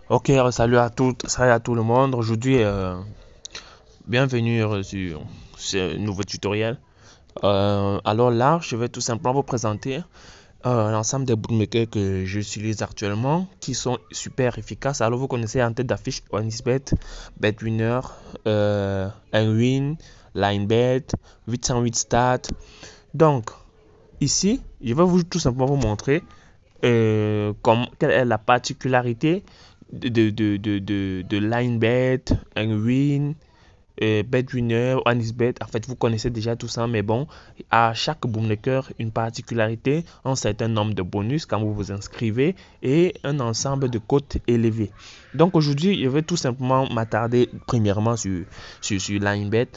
Ok, salut à toutes, salut à tout le monde. Aujourd'hui, bienvenue sur ce nouveau tutoriel. Alors là, je vais tout simplement vous présenter l'ensemble des bookmakers que j'utilise actuellement, qui sont super efficaces. Alors vous connaissez en tête d'affiche OneXBet, BetWinner, Nwin, LineBet, 808 Stat. Donc ici, je vais tout simplement vous montrer quelle est la particularité de LineBet, Win, BetWinner, OneXBet. En fait, vous connaissez déjà tout ça, mais bon, à chaque bookmaker, une particularité, un certain nombre de bonus quand vous vous inscrivez et un ensemble de cotes élevées. Donc aujourd'hui, je vais tout simplement m'attarder premièrement sur LineBet,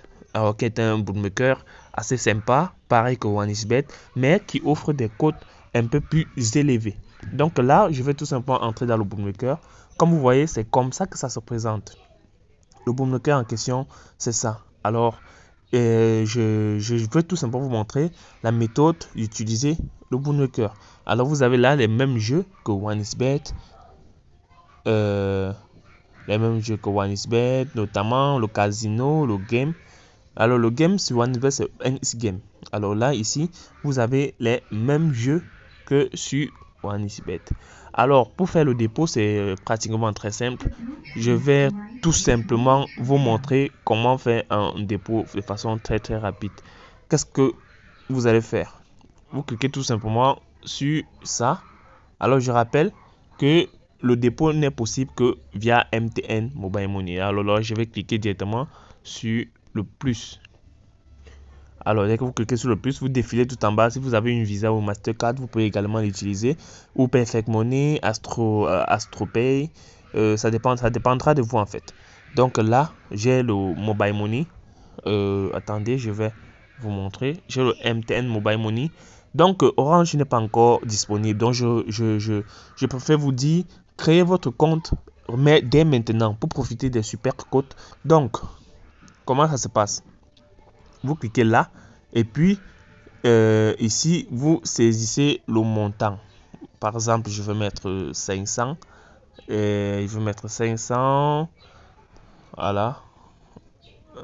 qui est un bookmaker assez sympa, pareil que OneXBet, mais qui offre des cotes un peu plus élevées. Donc là, je vais tout simplement entrer dans le bookmaker. Comme vous voyez, c'est comme ça que ça se présente. Le bookmaker en question, c'est ça. Alors, je vais tout simplement vous montrer la méthode d'utiliser le bookmaker. Alors, vous avez là les mêmes jeux que OneXBet, euh, notamment le casino, le game. Alors, le game sur OneXBet, c'est NX Game. Alors là, ici, vous avez les mêmes jeux que sur OneXBet. Alors, pour faire le dépôt, c'est pratiquement très simple. Je vais tout simplement vous montrer comment faire un dépôt de façon très très rapide. Qu'est-ce que vous allez faire? Vous cliquez tout simplement sur ça. Alors, je rappelle que le dépôt n'est possible que via MTN Mobile Money. Alors là, je vais cliquer directement sur le plus. Alors, dès que vous cliquez sur le plus, vous défilez tout en bas. Si vous avez une Visa ou Mastercard, vous pouvez également l'utiliser. Ou Perfect Money, AstroPay. Ça dépendra de vous en fait. Donc là, j'ai le Mobile Money. Attendez, je vais vous montrer. J'ai le MTN Mobile Money. Donc, Orange n'est pas encore disponible. Donc, je préfère vous dire, créez votre compte mais dès maintenant pour profiter des super codes. Donc, comment ça se passe? Vous cliquez là et puis ici vous saisissez le montant. Par exemple, je vais mettre 500 et je vais mettre 500, voilà.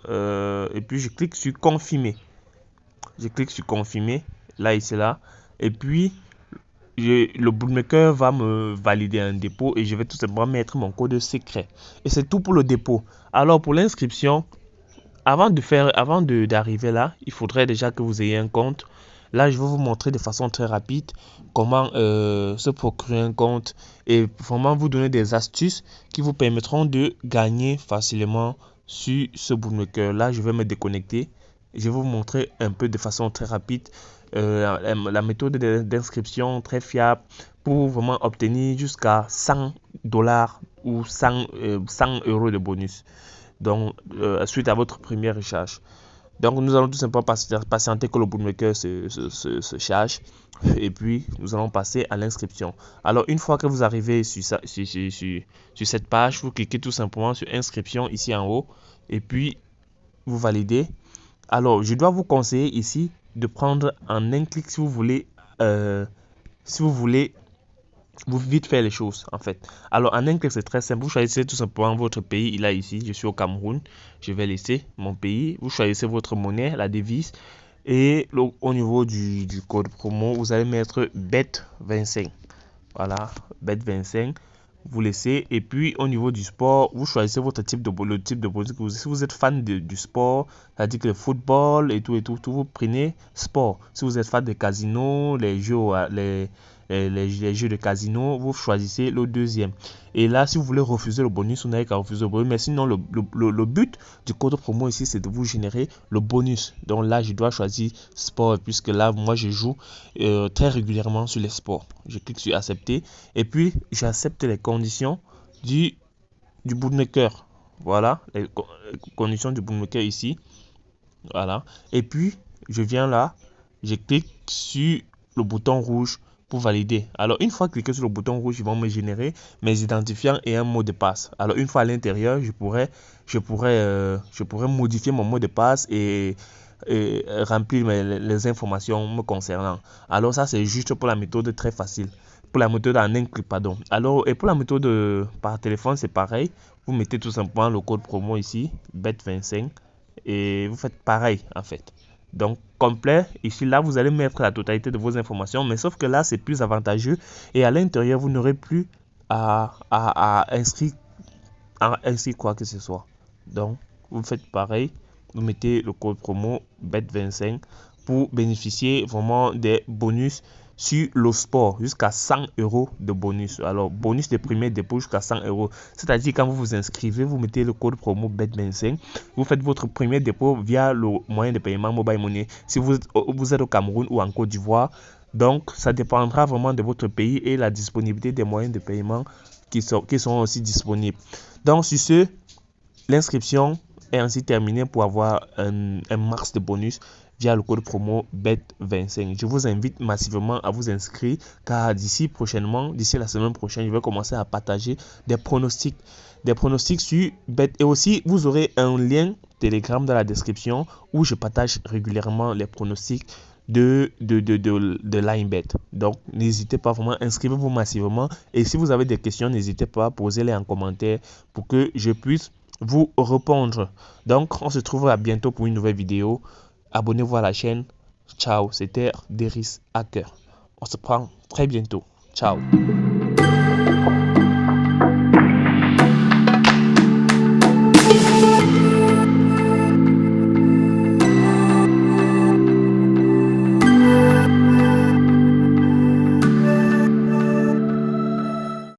Et puis je clique sur confirmer. Je clique sur confirmer là, ici, là, et puis le bookmaker va me valider un dépôt et je vais tout simplement mettre mon code secret et c'est tout pour le dépôt. Alors pour l'inscription, avant d'arriver là, il faudrait déjà que vous ayez un compte. Là, je vais vous montrer de façon très rapide comment se procurer un compte et vraiment vous donner des astuces qui vous permettront de gagner facilement sur ce bookmaker. Là, je vais me déconnecter. Je vais vous montrer un peu de façon très rapide la méthode d'inscription très fiable pour vraiment obtenir jusqu'à 100 dollars ou 100 euros de bonus. Donc, suite à votre première recharge. Donc, nous allons tout simplement patienter que le bookmaker se charge et puis nous allons passer à l'inscription. Alors, une fois que vous arrivez sur cette page, vous cliquez tout simplement sur inscription ici en haut et puis vous validez. Alors, je dois vous conseiller ici de prendre en un clic euh, si vous voulez vous vite faire les choses en fait. Alors en anglais c'est très simple. Vous choisissez tout simplement votre pays. Là ici, je suis au Cameroun. Je vais laisser mon pays. Vous choisissez votre monnaie, la devise. Et au niveau du code promo, vous allez mettre BET25. Voilà, BET25. Vous laissez. Et puis au niveau du sport, vous choisissez votre le type de produit que si vous êtes fan du sport, c'est-à-dire que le football et tout, vous prenez sport. Si vous êtes fan des casinos, les jeux de casino, vous choisissez le deuxième. Et là, si vous voulez refuser le bonus, vous n'avez qu'à refuser le bonus. Mais sinon, le but du code promo ici, c'est de vous générer le bonus. Donc là, je dois choisir sport, puisque là, moi, je joue très régulièrement sur les sports. Je clique sur accepter. Et puis, j'accepte les conditions du bookmaker. Voilà, les conditions du bookmaker ici. Voilà. Et puis, je viens là, je clique sur le bouton rouge pour valider. Alors, une fois cliqué sur le bouton rouge, ils vont me générer mes identifiants et un mot de passe. Alors, une fois à l'intérieur, je pourrais modifier mon mot de passe et remplir les informations me concernant. Alors, ça, c'est juste pour la méthode très facile. pour la méthode en un clic, pardon. Alors, et pour la méthode par téléphone, c'est pareil. Vous mettez tout simplement le code promo ici, BET25, et vous faites pareil en fait. Donc, complet. Ici, là, vous allez mettre la totalité de vos informations, mais sauf que là, c'est plus avantageux. Et à l'intérieur, vous n'aurez plus à inscrire quoi que ce soit. Donc, vous faites pareil. Vous mettez le code promo BET25 pour bénéficier vraiment des bonus sur le sport, jusqu'à 100 € de bonus. Alors, bonus de premier dépôt jusqu'à 100 €. C'est-à-dire, quand vous vous inscrivez, vous mettez le code promo BET25, vous faites votre premier dépôt via le moyen de paiement Mobile Money. Si vous êtes au Cameroun ou en Côte d'Ivoire, donc ça dépendra vraiment de votre pays et la disponibilité des moyens de paiement qui sont aussi disponibles. Donc, sur ce, l'inscription est ainsi terminée pour avoir un max de bonus via le code promo BET25. Je vous invite massivement à vous inscrire car d'ici la semaine prochaine, je vais commencer à partager des pronostics sur BET. Et aussi, vous aurez un lien Telegram dans la description où je partage régulièrement les pronostics de LineBet. Donc, n'hésitez pas, vraiment, inscrivez-vous massivement. Et si vous avez des questions, n'hésitez pas à poser-les en commentaire pour que je puisse vous répondre. Donc, on se retrouve à bientôt pour une nouvelle vidéo. Abonnez-vous à la chaîne. Ciao, c'était Deris Hacker. On se prend très bientôt. Ciao.